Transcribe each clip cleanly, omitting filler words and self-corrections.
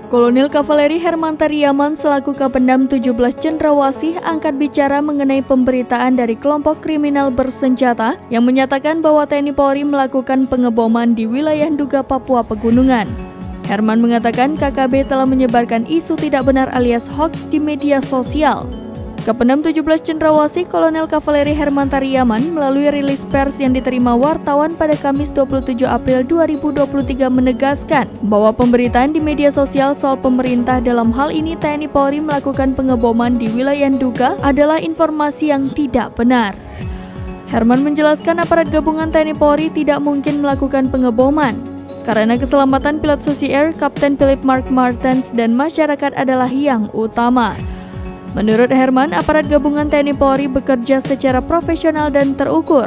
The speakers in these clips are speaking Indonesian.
Kolonel Kavaleri Herman Tariaman selaku Kapendam 17 Cendrawasih angkat bicara mengenai pemberitaan dari kelompok kriminal bersenjata yang menyatakan bahwa TNI Polri melakukan pengeboman di wilayah Nduga, Papua Pegunungan. Herman mengatakan KKB telah menyebarkan isu tidak benar alias hoax di media sosial. Kapendam 17 Cendrawasih Kolonel Kavaleri Herman Tariaman melalui rilis pers yang diterima wartawan pada Kamis 27 April 2023 menegaskan bahwa pemberitaan di media sosial soal pemerintah dalam hal ini TNI Polri melakukan pengeboman di wilayah Nduga adalah informasi yang tidak benar. Herman menjelaskan aparat gabungan TNI Polri tidak mungkin melakukan pengeboman karena keselamatan pilot Susi Air, Kapten Philip Mark Martens dan masyarakat adalah yang utama. Menurut Herman, aparat gabungan TNI Polri bekerja secara profesional dan terukur.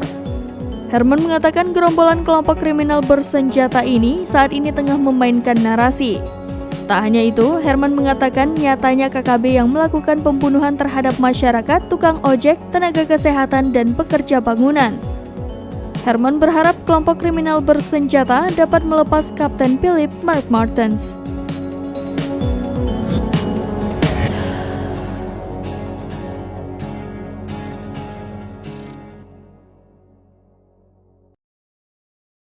Herman mengatakan gerombolan kelompok kriminal bersenjata ini saat ini tengah memainkan narasi. Tak hanya itu, Herman mengatakan nyatanya KKB yang melakukan pembunuhan terhadap masyarakat, tukang ojek, tenaga kesehatan, dan pekerja bangunan. Herman berharap kelompok kriminal bersenjata dapat melepas Kapten Philip Mark Martens.